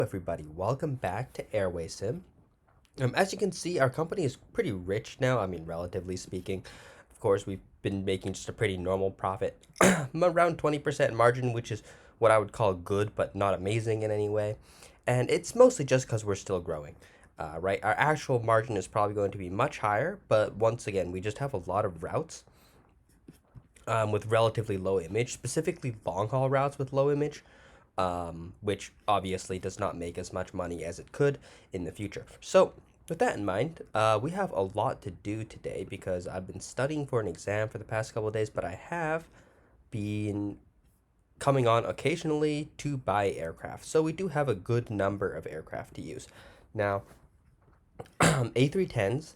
Everybody, welcome back to AirwaySim. As you can see, our company is pretty rich now. I mean, relatively speaking. Of course, we've been making just a pretty normal profit, around 20% margin, which is what I would call good, but not amazing in any way. And it's mostly just because we're still growing, right? Our actual margin is probably going to be much higher, but once again, we just have a lot of routes with relatively low image, specifically long haul routes with low image, which obviously does not make as much money as it could in the future. So, with that in mind, we have a lot to do today because I've been studying for an exam for the past couple of days, but I have been coming on occasionally to buy aircraft. So, we do have a good number of aircraft to use. Now, A310s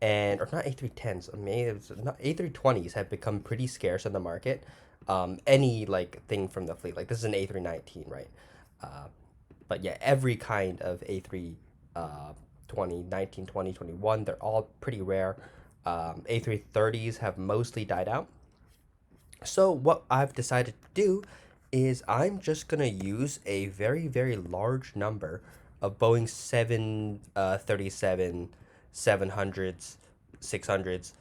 or not A310s, I mean, it's not A320s have become pretty scarce in the market. Any like thing from the fleet, like this is an A319, right? Uh, but yeah, every kind of A3 20, 19, 20, 21, they're all pretty rare. A330s have mostly died out. So what I've decided to do is I'm just gonna use a very, very large number of Boeing 737 700s, 600s,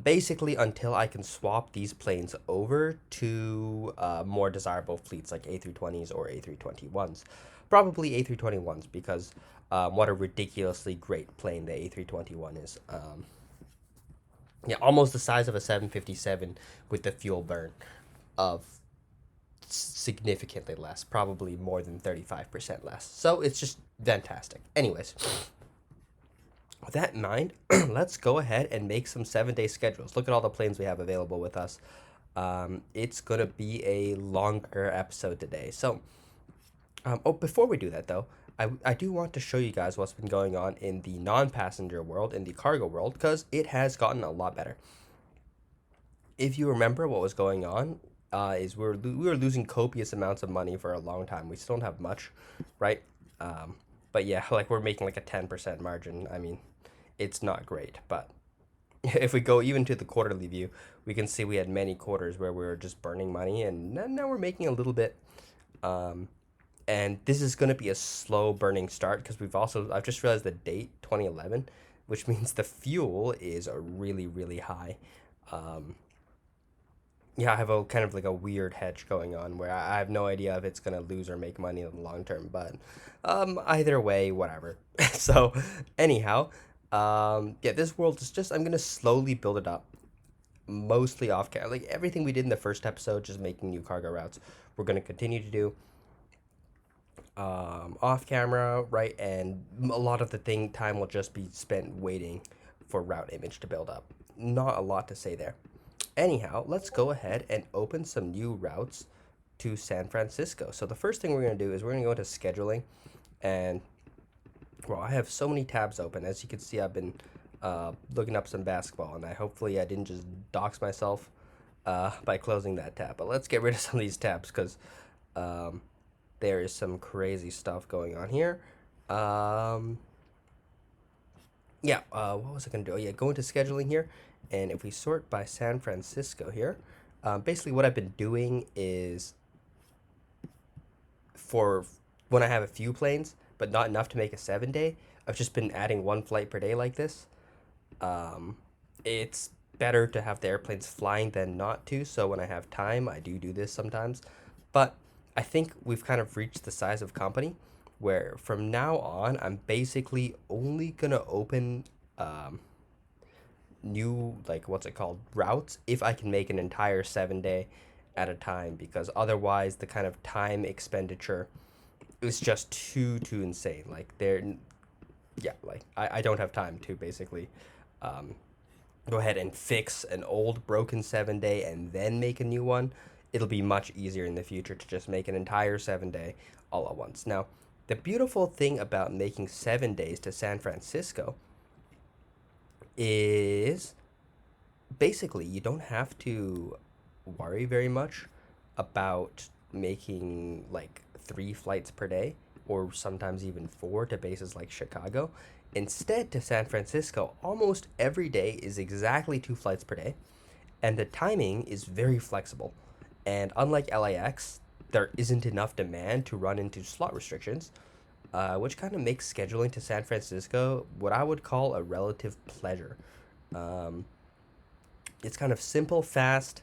basically until I can swap these planes over to more desirable fleets like A320s or A321s. Probably A321s because what a ridiculously great plane the A321 is. Yeah, almost the size of a 757 with the fuel burn of significantly less, probably more than 35% less. So it's just fantastic. Anyways, with that in mind, let's go ahead and make some 7-day schedules. Look at all the planes we have available with us. It's going to be a longer episode today. So, before we do that though, I do want to show you guys what's been going on in the non-passenger world, in the cargo world, because it has gotten a lot better. If you remember what was going on, is we were losing copious amounts of money for a long time. We still don't have much, right? But yeah, like we're making like a 10% margin. I mean, it's not great, but if we go even to the quarterly view, we can see we had many quarters where we were just burning money, and now we're making a little bit. Um, and this is going to be a slow burning start because I've just realized the date 2011, which means the fuel is a really, really high. Um, yeah, I have a kind of like a weird hedge going on where I have no idea if it's gonna lose or make money in the long term, but either way, whatever. So, anyhow, yeah, this world is just I'm gonna slowly build it up, mostly off camera. Like everything we did in the first episode, just making new cargo routes, we're gonna continue to do off camera, right? And a lot of the thing time will just be spent waiting for route image to build up. Not a lot to say there. Anyhow, let's go ahead and open some new routes to San Francisco. So the first thing we're going to do is we're going to go into scheduling. And, well, I have so many tabs open. As you can see, I've been looking up some basketball, and I didn't just dox myself by closing that tab. But let's get rid of some of these tabs because um, there is some crazy stuff going on here. Um, yeah, what was I going to do? Oh, yeah, go into scheduling here. And if we sort by San Francisco here, basically what I've been doing is for when I have a few planes, but not enough to make a 7 day, I've just been adding one flight per day like this. Um, it's better to have the airplanes flying than not to. So when I have time, I do this sometimes. But I think we've kind of reached the size of company where from now on, I'm basically only gonna open new like what's it called routes if I can make an entire 7 day at a time because otherwise the kind of time expenditure is just too insane. Like yeah, like I don't have time to basically um, go ahead and fix an old broken 7 day and then make a new one. It'll be much easier in the future to just make an entire 7 day all at once. Now, the beautiful thing about making 7 days to San Francisco is basically you don't have to worry very much about making like 3 flights per day or sometimes even 4 to bases like Chicago. Instead, to San Francisco, almost every day is exactly 2 flights per day, and the timing is very flexible. And unlike LAX, there isn't enough demand to run into slot restrictions. which kind of makes scheduling to San Francisco what I would call a relative pleasure. Um, it's kind of simple, fast,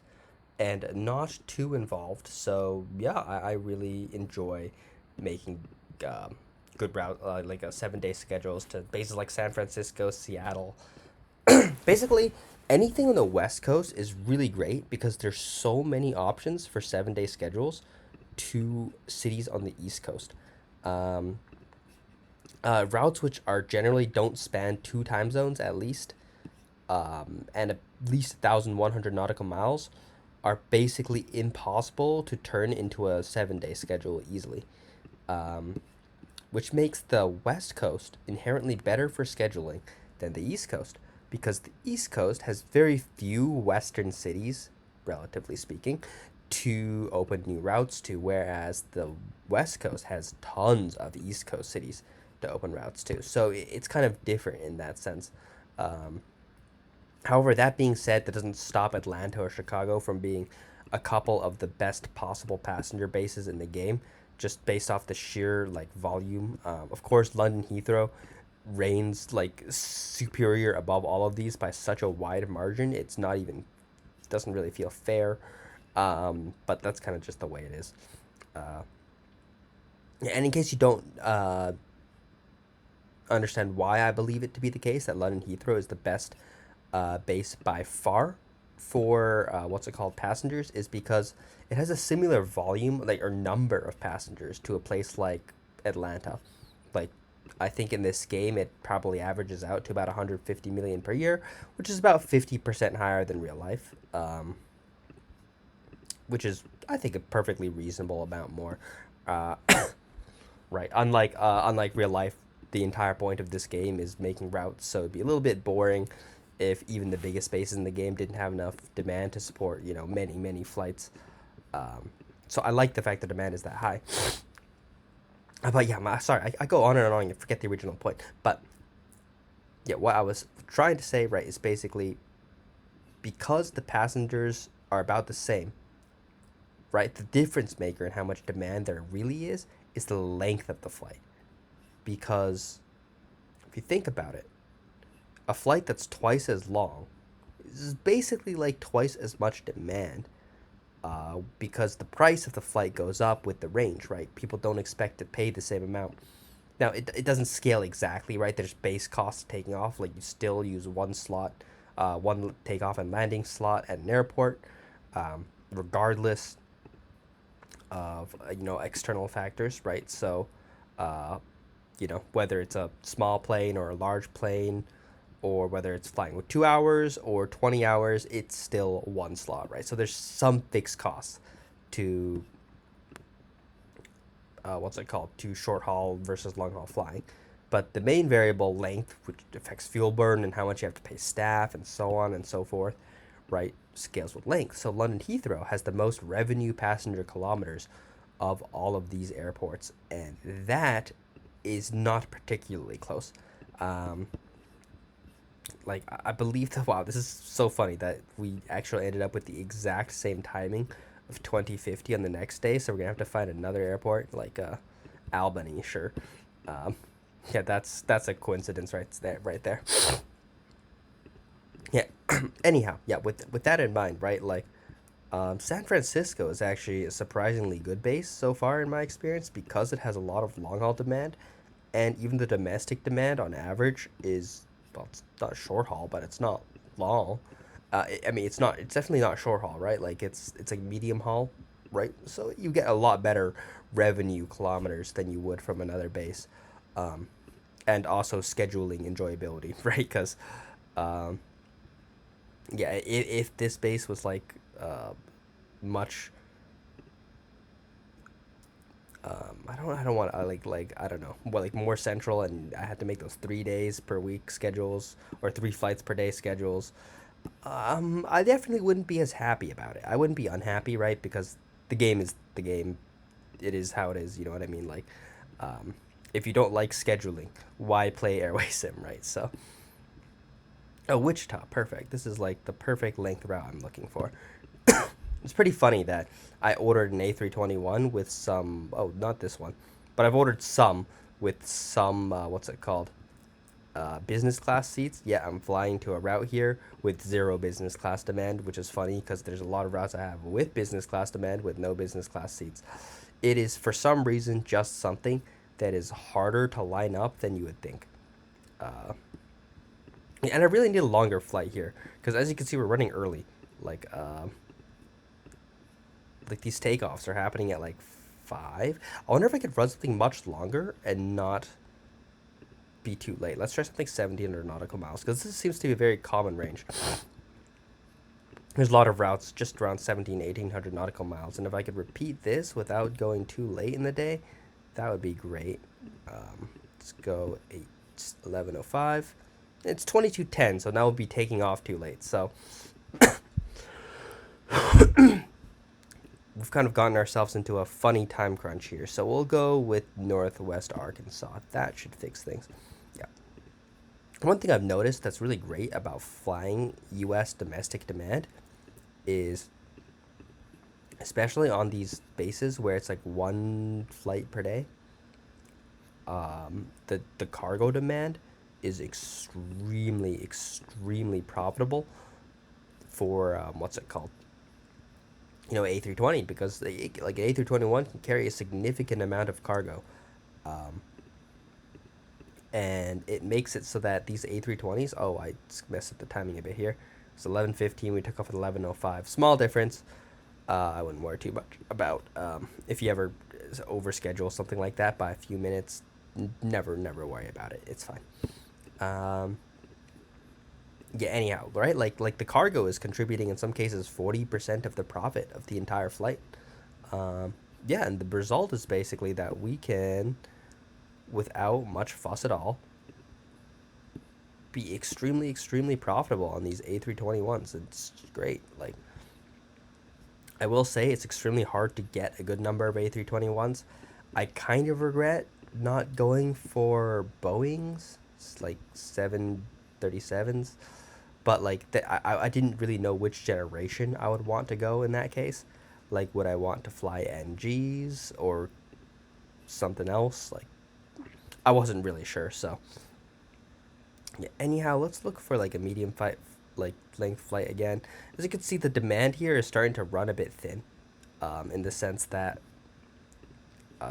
and not too involved. So yeah, I really enjoy making um, good route like a 7 day schedules to bases like San Francisco, Seattle. Basically, anything on the West Coast is really great because there's so many options for 7 day schedules to cities on the East Coast. Um, Routes which are generally don't span two time zones at least, and at least 1,100 nautical miles, are basically impossible to turn into a 7 day schedule easily, um, which makes the West Coast inherently better for scheduling than the East Coast because the East Coast has very few Western cities, relatively speaking, to open new routes to, whereas the West Coast has tons of East Coast cities to open routes to. So it's kind of different in that sense. Um, However, that being said, that doesn't stop Atlanta or Chicago from being a couple of the best possible passenger bases in the game, just based off the sheer like volume. Of course, London Heathrow reigns like superior above all of these by such a wide margin. It's not even doesn't really feel fair, but that's kind of just the way it is. Uh, and in case you don't understand why I believe it to be the case that London Heathrow is the best base by far for what's it called passengers, is because it has a similar volume like or number of passengers to a place like Atlanta. Like I think in this game it probably averages out to about 150 million per year, which is about 50% higher than real life. Which is I think a perfectly reasonable amount more. Uh, right. Unlike real life, the entire point of this game is making routes, so it'd be a little bit boring if even the biggest spaces in the game didn't have enough demand to support, many flights. So I like the fact that demand is that high. But yeah, sorry, I go on and on and forget the original point. But yeah, what I was trying to say, right, is basically because the passengers are about the same, right? The difference maker in how much demand there really is the length of the flight. Because if you think about it, a flight that's twice as long is basically like twice as much demand, because the price of the flight goes up with the range, right? People don't expect to pay the same amount. Now, it doesn't scale exactly, right? There's base costs taking off. Like, you still use one slot, one takeoff and landing slot at an airport, regardless of, external factors, right? So, uh, whether it's a small plane or a large plane, or whether it's flying with 2 hours or 20 hours, it's still one slot, right? So there's some fixed costs to what's it called, to short haul versus long haul flying. But the main variable, length, which affects fuel burn and how much you have to pay staff and so on and so forth, right, scales with length. So London Heathrow has the most revenue passenger kilometers of all of these airports, and that is not particularly close. Um, like I believe that, wow, this is so funny that we actually ended up with the exact same timing of 2050 on the next day. So we're gonna have to find another airport like Albany, sure. Um, yeah, that's a coincidence right there. Yeah. Anyhow, yeah, with that in mind, right, like San Francisco is actually a surprisingly good base so far in my experience because it has a lot of long haul demand, and even the domestic demand on average is, well, it's not short haul, but it's not long. I mean, it's definitely not short haul, right? Like it's like medium haul, right? So you get a lot better revenue kilometers than you would from another base, um, and also scheduling enjoyability, right? Because yeah, if this base was like much, I don't want like I don't know, well, like more central, and I had to make those 3 days per week schedules or 3 flights per day schedules. I definitely wouldn't be as happy about it. I wouldn't be unhappy, right? Because the game is the game. It is how it is. You know what I mean? Like, um, if you don't like scheduling, why play AirwaySim, right? So, oh, Wichita, perfect. This is like the perfect length route I'm looking for. It's pretty funny that I ordered an A321 with some. Oh, not this one, but I've ordered some with some, what's it called? Business class seats. Yeah, I'm flying to a route here with 0 business class demand, which is funny because there's a lot of routes I have with business class demand with no business class seats. It is, for some reason, just something that is harder to line up than you would think. And I really need a longer flight here because, as you can see, we're running early. Like these takeoffs are happening at like 5. I wonder if I could run something much longer and not be too late. Let's try something 1700 nautical miles because this seems to be a very common range. There's a lot of routes just around 1800 nautical miles, and if I could repeat this without going too late in the day, that would be great. Let's go 1105. It's 2210, so now we'll be taking off too late. So we've kind of gotten ourselves into a funny time crunch here. So we'll go with Northwest Arkansas. That should fix things. Yeah. One thing I've noticed that's really great about flying U.S. domestic demand is, especially on these bases where it's like 1 flight per day, the cargo demand is extremely profitable for what's it called? A320, because like A321 can carry a significant amount of cargo, and it makes it so that these A320s. Oh, I messed up the timing a bit here. It's 11:15. We took off at 11:05. Small difference. I wouldn't worry too much about if you ever overschedule something like that by a few minutes. Never worry about it. It's fine. Yeah, anyhow, right? Like the cargo is contributing in some cases 40% of the profit of the entire flight. Yeah, and the result is basically that we can, without much fuss at all, be extremely profitable on these A321s. It's great. Like, I will say it's extremely hard to get a good number of A321s. I kind of regret not going for Boeings, like 737s, but like I didn't really know which generation I would want to go in that case. Like, would I want to fly NGs or something else? Like, I wasn't really sure. So yeah, anyhow, let's look for like a medium flight, like length flight again. As you can see, the demand here is starting to run a bit thin, in the sense that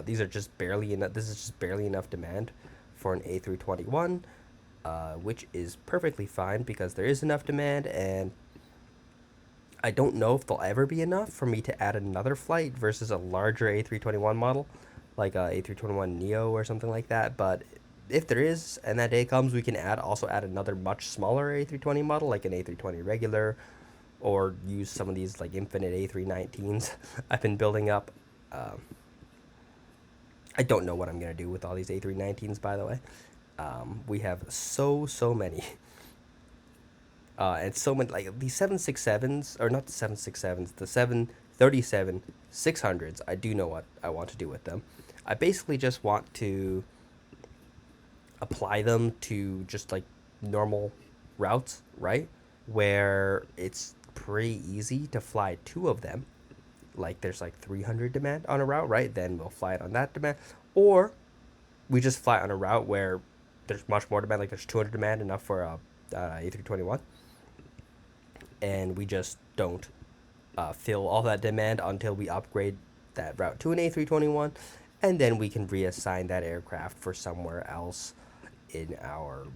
these are just barely enough. This is just barely enough demand for an A321, which is perfectly fine because there is enough demand, and I don't know if there'll ever be enough for me to add another flight versus a larger A321 model, like a A321neo or something like that. But if there is, and that day comes, we can also add another much smaller A320 model, like an A320 regular, or use some of these like infinite A319s I've been building up. I don't know what I'm gonna do with all these A319s, by the way. We have so many. And so many, like the 767s, or not the 767s, the 737 600s. I do know what I want to do with them. I basically just want to apply them to just like normal routes, right? Where it's pretty easy to fly 2 of them. Like there's like 300 demand on a route, right? Then we'll fly it on that demand. Or we just fly on a route where there's much more demand, like there's 200 demand, enough for a A321. And we just don't fill all that demand until we upgrade that route to an A321, and then we can reassign that aircraft for somewhere else in our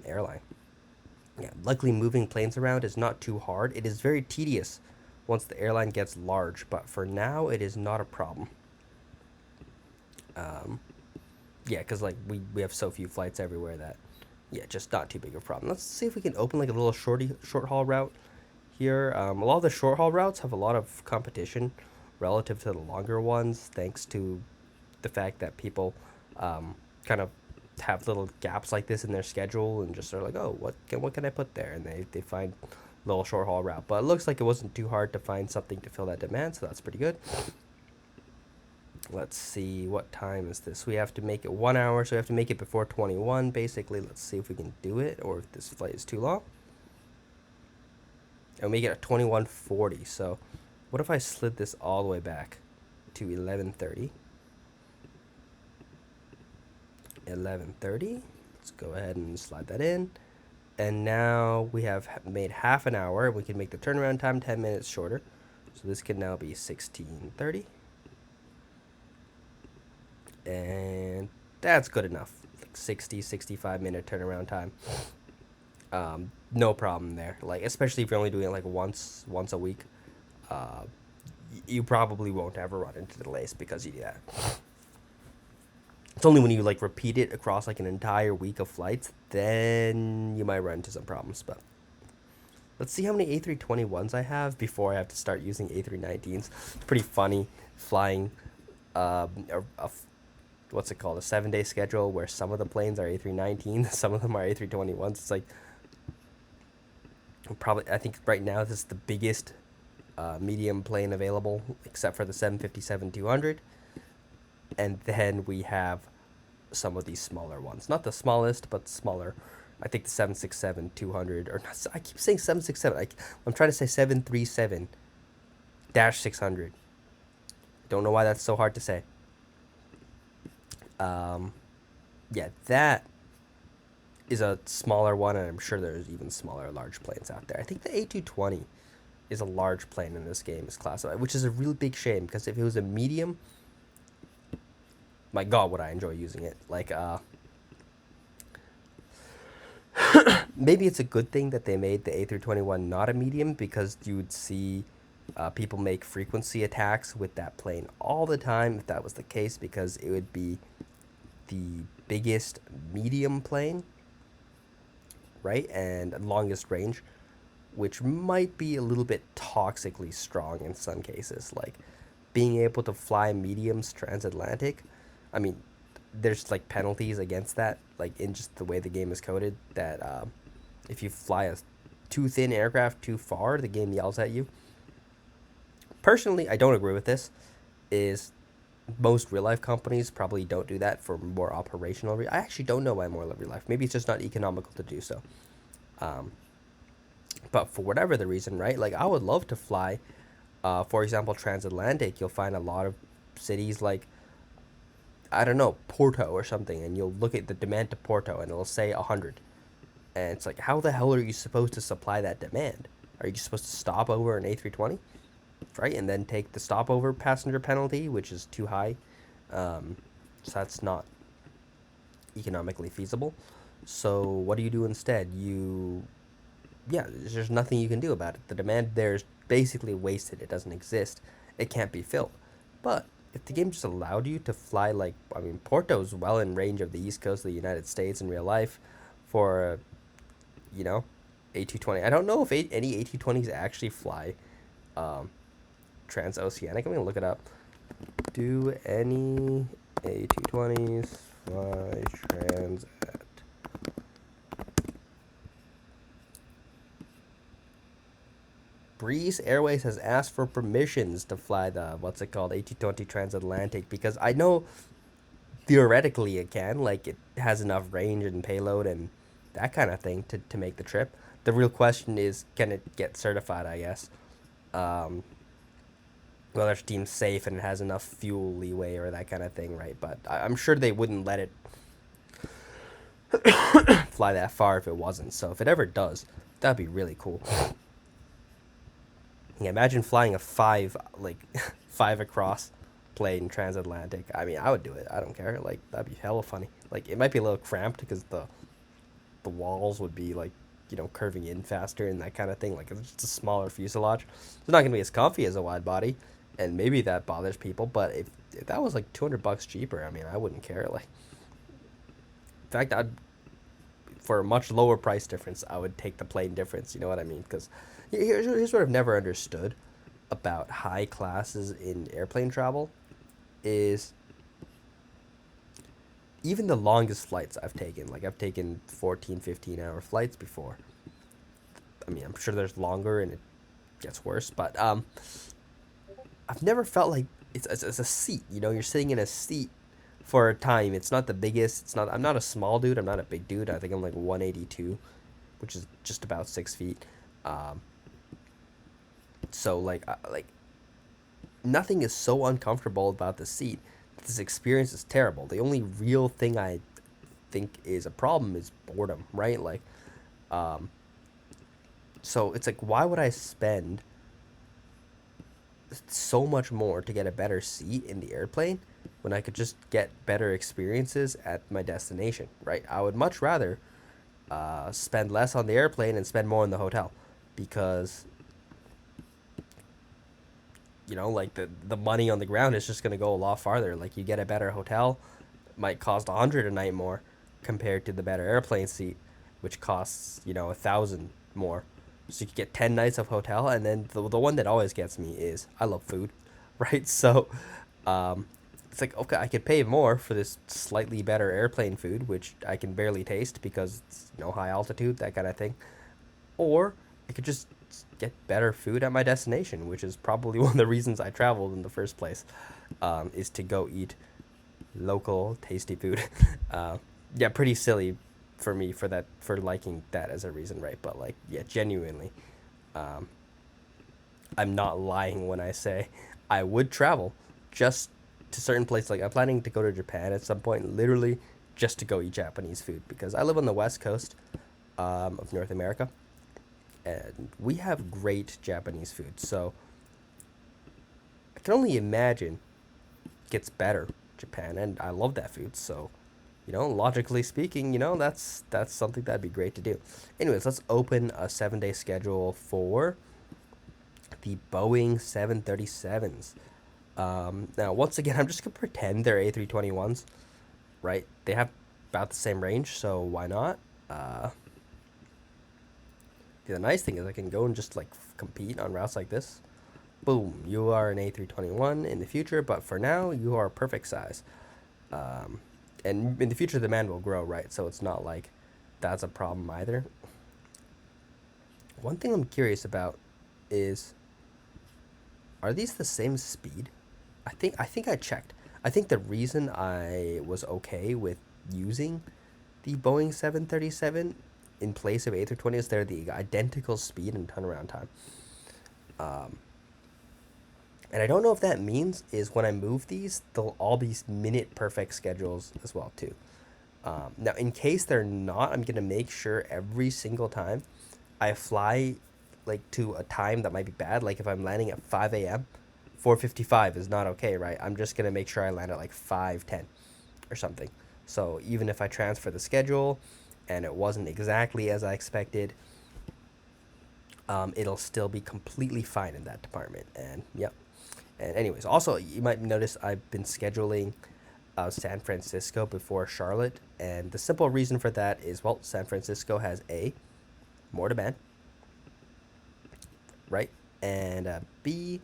airline. Yeah, luckily moving planes around is not too hard. It is very tedious once the airline gets large, but for now it is not a problem. Yeah, because like we have so few flights everywhere that, yeah, just not too big of a problem. Let's see if we can open like a little short haul route here. A lot of the short haul routes have a lot of competition relative to the longer ones, thanks to the fact that people kind of have little gaps like this in their schedule and just are like, oh, what can I put there? And they find a little short haul route. But it looks like it wasn't too hard to find something to fill that demand, so that's pretty good. Let's see, what time is this? We have to make it 1 hour, so we have to make it before 21, basically. Let's see if we can do it, or if this flight is too long. And we make it at 21:40, so what if I slid this all the way back to 11:30? 11:30. Let's go ahead and slide that in. And now we have made half an hour. We can make the turnaround time 10 minutes shorter. So this can now be 16:30. And that's good enough. Like 65-minute turnaround time. No problem there. Like, especially if you're only doing it like once a week. You probably won't ever run into delays because you do that. It's only when you like repeat it across like an entire week of flights, then you might run into some problems. But let's see how many A321s I have before I have to start using A319s. It's pretty funny flying what's it called, a 7-day schedule where some of the planes are A319s, some of them are A321s. It's like I think right now this is the biggest medium plane available, except for the 757-200. And then we have some of these smaller ones. Not the smallest, but smaller. I think the 767-200, or not, I keep saying 767. I'm trying to say 737-600. Don't know why that's so hard to say. Yeah, that is a smaller one, and I'm sure there's even smaller large planes out there. I think the A220 is a large plane in this game is classified, which is a really big shame, because if it was a medium, my God, would I enjoy using it. Like, maybe it's a good thing that they made the A321 not a medium, because you would see people make frequency attacks with that plane all the time if that was the case, because it would be the biggest medium plane, right, and longest range, which might be a little bit toxically strong in some cases. Like, being able to fly mediums transatlantic, I mean, there's like penalties against that, like in just the way the game is coded, that if you fly a too thin aircraft too far, the game yells at you. Personally, I don't agree with this. Is most real life companies probably don't do that for more operational I actually don't know why more real life. Maybe it's just not economical to do so. But for whatever the reason, right? Like, I would love to fly, for example, transatlantic. You'll find a lot of cities like, I don't know, Porto or something, and you'll look at the demand to Porto, and it'll say 100. And it's like, how the hell are you supposed to supply that demand? Are you supposed to stop over an A320, right, and then take the stopover passenger penalty, which is too high? So that's not economically feasible. So what do you do instead? There's nothing you can do about it. The demand there is basically wasted. It doesn't exist. It can't be filled. But if the game just allowed you to fly, like, I mean, Porto's well in range of the East Coast of the United States in real life for, A220. I don't know if any A220s actually fly transoceanic. I'm going to look it up. Do any A220s fly transat? Breeze Airways has asked for permissions to fly the, A220 transatlantic, because I know theoretically it can, like, it has enough range and payload and that kind of thing to make the trip. The real question is, can it get certified, I guess? Whether it's deemed safe and it has enough fuel leeway or that kind of thing, right? But I'm sure they wouldn't let it fly that far if it wasn't. So if it ever does, that'd be really cool. Yeah, imagine flying a 5 across plane transatlantic. I mean, I would do it. I don't care. Like, that'd be hella funny. Like, it might be a little cramped because the walls would be, like, curving in faster and that kind of thing. Like, it's just a smaller fuselage. It's not going to be as comfy as a wide body, and maybe that bothers people, but if that was like $200 cheaper, I mean, I wouldn't care. Like, in fact, for a much lower price difference, I would take the plane difference. You know what I mean? Because here's what I've never understood about high classes in airplane travel is even the longest flights I've taken. Like, I've taken 14, 15-hour flights before. I mean, I'm sure there's longer and it gets worse, but I've never felt like it's a seat. You're sitting in a seat for a time. It's not the biggest. I'm not a small dude. I'm not a big dude. I think I'm like 182, which is just about 6 feet. So like nothing is so uncomfortable about the seat. This experience is terrible. The only real thing I think is a problem is boredom, right? Like, so it's like, why would I spend so much more to get a better seat in the airplane when I could just get better experiences at my destination, right? I would much rather spend less on the airplane and spend more in the hotel, because like the money on the ground is just going to go a lot farther. Like, you get a better hotel, might cost 100 a night more compared to the better airplane seat, which costs 1,000 more. So you could get 10 nights of hotel. And then the one that always gets me is I love food, right? So it's like, okay, I could pay more for this slightly better airplane food, which I can barely taste because it's high altitude, that kind of thing. Or I could just get better food at my destination, which is probably one of the reasons I traveled in the first place, is to go eat local tasty food. Yeah, pretty silly for me for liking that as a reason, right? But like, yeah, genuinely, I'm not lying when I say I would travel just to certain places. Like, I'm planning to go to Japan at some point, literally just to go eat Japanese food, because I live on the west coast of North America, and we have great Japanese food. So I can only imagine it gets better Japan, and I love that food. So logically speaking, that's something that'd be great to do. Anyways, let's open a 7-day schedule for the Boeing 737s. Now, once again, I'm just gonna pretend they're A321s, right? They have about the same range, so why not? The nice thing is I can go and just like compete on routes like this. Boom, you are an A321 in the future, but for now you are perfect size. And in the future, demand will grow, right? So it's not like that's a problem either. One thing I'm curious about is, are these the same speed? I think I checked. I think the reason I was okay with using the Boeing 737 in place of A320 is they're the identical speed and turnaround time. And I don't know if that means is when I move these, they'll all be minute perfect schedules as well too. Now, in case they're not, I'm gonna make sure every single time I fly like to a time that might be bad. Like if I'm landing at 5 a.m., 4:55 is not okay, right? I'm just gonna make sure I land at like 5:10 or something. So even if I transfer the schedule and it wasn't exactly as I expected, it'll still be completely fine in that department. And yep. And anyways, also you might notice I've been scheduling San Francisco before Charlotte, and the simple reason for that is, well, San Francisco has more demand, right? And B,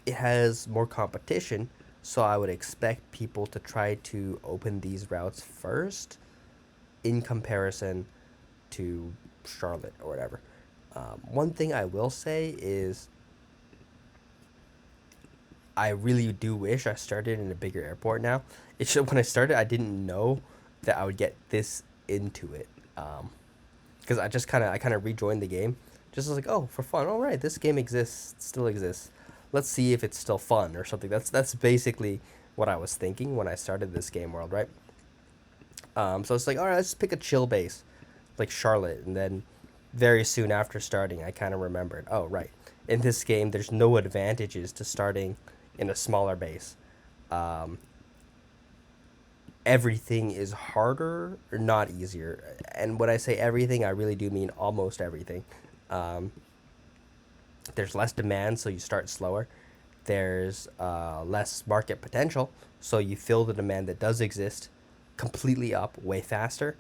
it has more competition, so I would expect people to try to open these routes first in comparison to Charlotte or whatever. One thing I will say is I really do wish I started in a bigger airport now. It's just when I started, I didn't know that I would get this into it. Because I kind of rejoined the game. Just was like, oh, for fun. All right, this game still exists. Let's see if it's still fun or something. That's basically what I was thinking when I started this game world, right? So it's like, all right, let's pick a chill base, like Charlotte, and then very soon after starting, I kind of remembered, oh, right, in this game, there's no advantages to starting in a smaller base. Everything is harder, or not easier. And when I say everything, I really do mean almost everything. There's less demand, so you start slower. There's less market potential, so you fill the demand that does exist completely up way faster.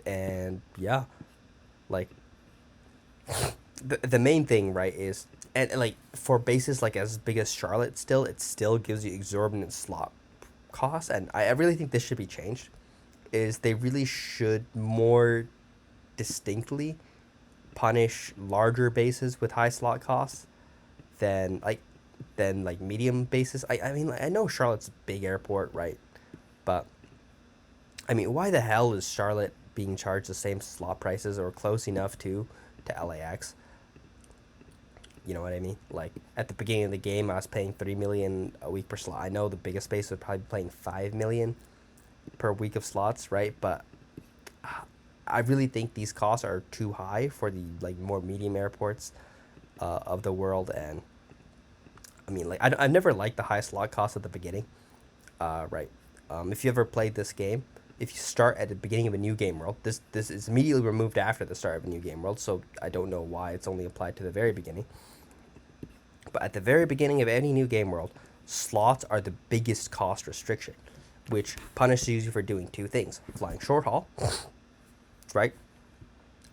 And yeah, like the main thing, right, is, and like for bases like as big as Charlotte, still it still gives you exorbitant slot costs, and I really think this should be changed. Is they really should more distinctly punish larger bases with high slot costs than like medium bases. I mean, like, I know Charlotte's a big airport, right? But I mean, why the hell is Charlotte being charged the same slot prices or close enough to LAX? You know what I mean? Like at the beginning of the game, I was paying 3 million a week per slot. I know the biggest space would probably be paying 5 million per week of slots, right? But I really think these costs are too high for the like more medium airports of the world. And I mean, like I've never liked the high slot costs at the beginning, right? If you ever played this game, if you start at the beginning of a new game world, this is immediately removed after the start of a new game world. So I don't know why it's only applied to the very beginning. But at the very beginning of any new game world, slots are the biggest cost restriction, which punishes you for doing two things: flying short haul, right?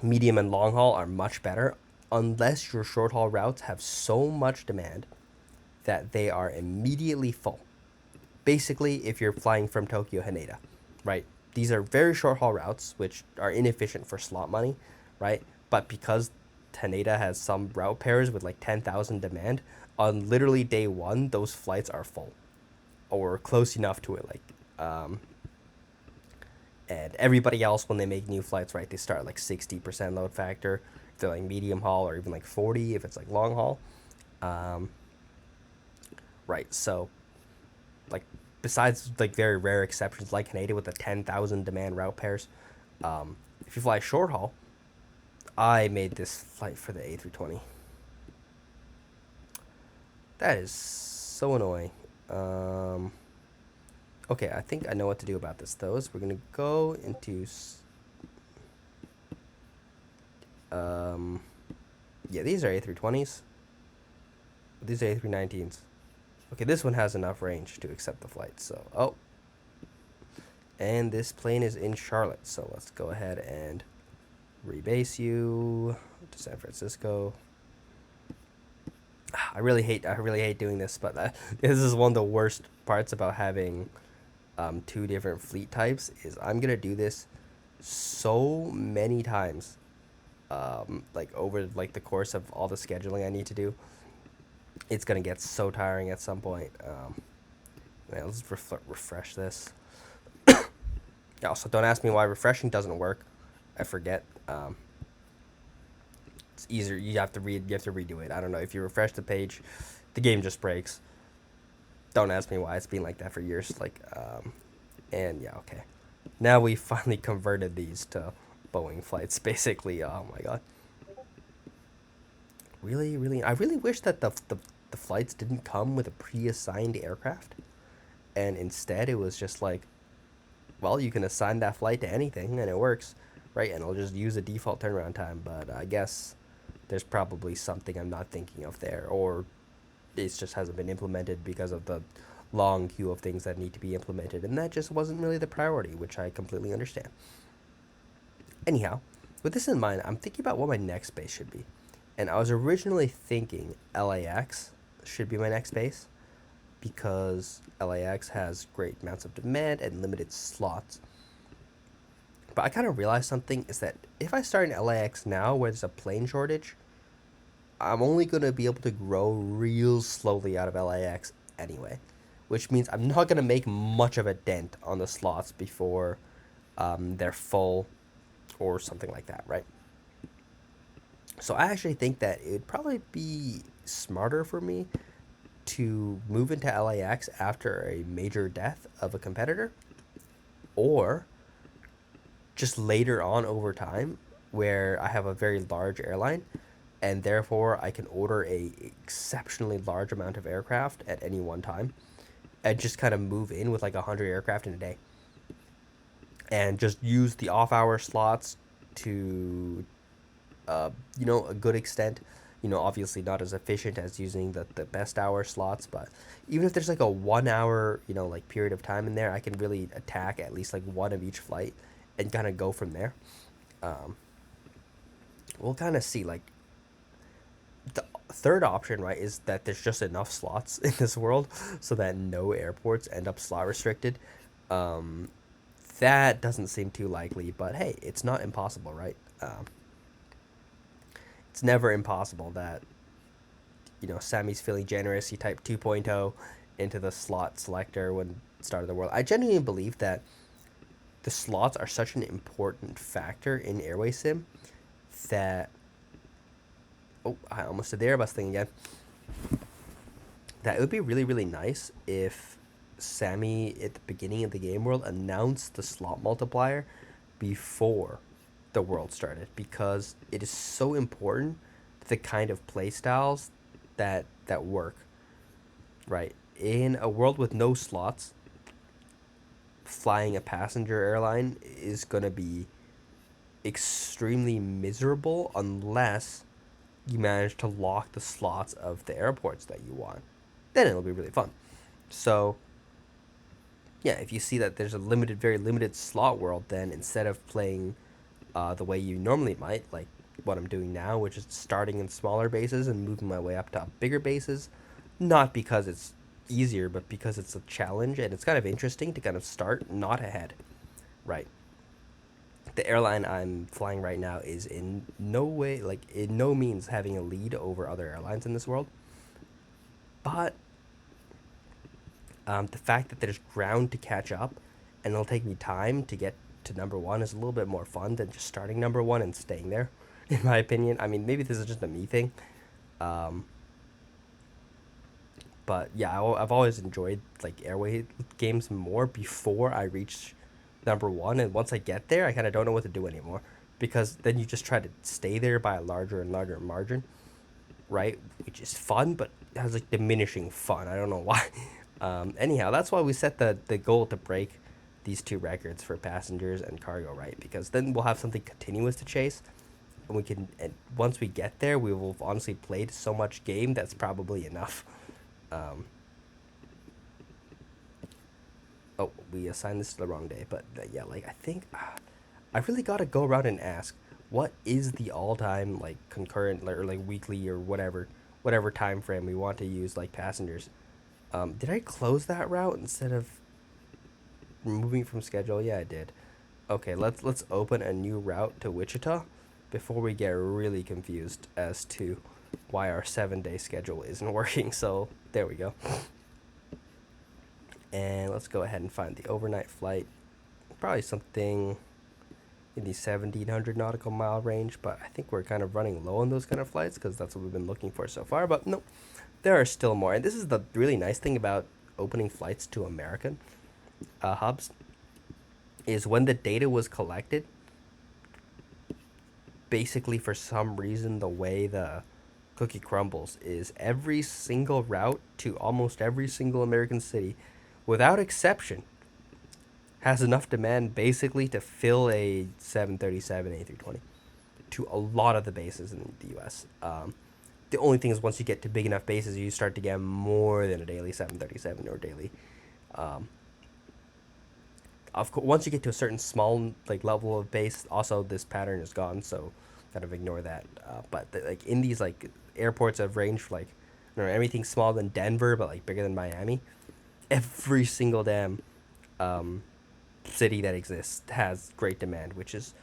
Medium and long haul are much better unless your short haul routes have so much demand that they are immediately full. Basically, if you're flying from Tokyo Haneda, right? These are very short haul routes, which are inefficient for slot money, right? But because Haneda has some route pairs with like 10,000 demand, on literally day one, those flights are full or close enough to it. And everybody else, when they make new flights, right, they start like 60% load factor. If they're like medium haul, or even like 40 if it's like long haul. Right, so like besides like very rare exceptions like Canada with the 10,000 demand route pairs, if you fly short haul, I made this flight for the A320. That is so annoying. Okay, I think I know what to do about this. We're gonna go into yeah, these are A320s. These are A319s. Okay, this one has enough range to accept the flight. So, and this plane is in Charlotte. So let's go ahead and rebase you to San Francisco. I really hate doing this, but this is one of the worst parts about having two different fleet types. Is I'm gonna do this so many times, like over like the course of all the scheduling I need to do. It's gonna get so tiring at some point. Let's refresh this. Also, don't ask me why refreshing doesn't work. I forget. It's easier. You have to redo it. I don't know. If you refresh the page, the game just breaks. Don't ask me why. It's been like that for years. And yeah, okay. Now we finally converted these to Boeing flights. Basically, oh my god. Really, I really wish that the flights didn't come with a pre-assigned aircraft, and instead it was just like, well, you can assign that flight to anything and it works, right? And it'll just use the default turnaround time. But I guess there's probably something I'm not thinking of there, or it just hasn't been implemented because of the long queue of things that need to be implemented, and that just wasn't really the priority, which I completely understand. Anyhow, with this in mind, I'm thinking about what my next base should be. And I was originally thinking LAX should be my next base because LAX has great amounts of demand and limited slots. But I kind of realized something is that if I start in LAX now where there's a plane shortage, I'm only going to be able to grow real slowly out of LAX anyway, which means I'm not going to make much of a dent on the slots before they're full or something like that, right? So I actually think that it would probably be smarter for me to move into LAX after a major death of a competitor, or just later on over time where I have a very large airline and therefore I can order a exceptionally large amount of aircraft at any one time and just kind of move in with like 100 aircraft in a day and just use the off-hour slots to a good extent. Obviously not as efficient as using the best hour slots, but even if there's like a 1 hour, like period of time in there, I can really attack at least like one of each flight and kind of go from there. We'll kind of see. Like the third option, right, is that there's just enough slots in this world so that no airports end up slot restricted. That doesn't seem too likely, but hey, it's not impossible, right? It's never impossible that, Sammy's feeling generous. He typed 2.0 into the slot selector when start of the world. I genuinely believe that the slots are such an important factor in AirwaySim that Oh, I almost did the Airbus thing again. That would be really, really nice if Sammy at the beginning of the game world announced the slot multiplier before the world started, because it is so important to the kind of playstyles that work. Right. In a world with no slots, flying a passenger airline is going to be extremely miserable unless you manage to lock the slots of the airports that you want. Then it'll be really fun. So, yeah, if you see that there's a limited, very limited slot world, then instead of playing the way you normally might, like what I'm doing now, which is starting in smaller bases and moving my way up to bigger bases, not because it's easier, but because it's a challenge and it's kind of interesting to kind of start not ahead, right? The airline I'm flying right now is in no way, like in no means having a lead over other airlines in this world, but the fact that there's ground to catch up and it'll take me time to get to number one is a little bit more fun than just starting number one and staying there, in my opinion. I mean, maybe this is just a me thing. But yeah, I've always enjoyed like airway games more before I reach number one, and once I get there, I kind of don't know what to do anymore, because then you just try to stay there by a larger and larger margin, right? Which is fun, but it has like diminishing fun. I don't know why. Anyhow, that's why we set the goal to break these two records for passengers and cargo, right? Because then we'll have something continuous to chase, and we can. And once we get there, we will have honestly played so much game that's probably enough. Oh, we assigned this to the wrong day, but yeah, like I think I really got to go around and ask what is the all-time like concurrent or like weekly or whatever time frame we want to use like passengers. Did I close that route instead of removing from schedule? Yeah, I did. Okay, let's open a new route to Wichita before we get really confused as to why our 7-day schedule isn't working. So there we go. And let's go ahead and find the overnight flight. Probably something in the 1,700 nautical mile range, but I think we're kind of running low on those kind of flights because that's what we've been looking for so far. But no, there are still more. And this is the really nice thing about opening flights to American hubs, is when the data was collected, basically for some reason the way the cookie crumbles is every single route to almost every single American city, without exception, has enough demand basically to fill a 737 A320 to a lot of the bases in the U.S. The only thing is once you get to big enough bases, you start to get more than a daily 737 or daily. Of course, once you get to a certain small like level of base, also this pattern is gone, so kind of ignore that. But like in these like airports of range, like anything smaller than Denver but like bigger than Miami, every single damn city that exists has great demand, which is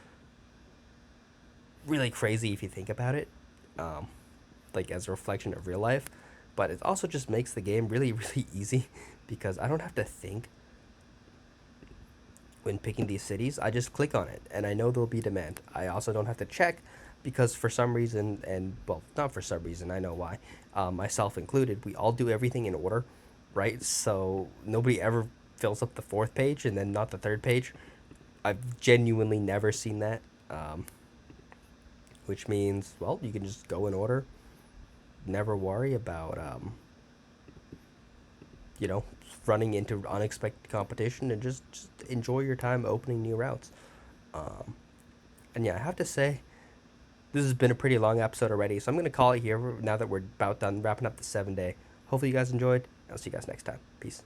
really crazy if you think about it, like as a reflection of real life. But it also just makes the game really, really easy because I don't have to think when picking these cities. I just click on it and I know there'll be demand. I also don't have to check because for some reason, and well, not for some reason, I know why, myself included, we all do everything in order, right? So nobody ever fills up the fourth page and then not the third page. I've genuinely never seen that, which means, well, you can just go in order, never worry about, running into unexpected competition, and just enjoy your time opening new routes. And yeah, I have to say, this has been a pretty long episode already, so I'm going to call it here now that we're about done wrapping up the 7-day. Hopefully you guys enjoyed. I'll see you guys next time. Peace.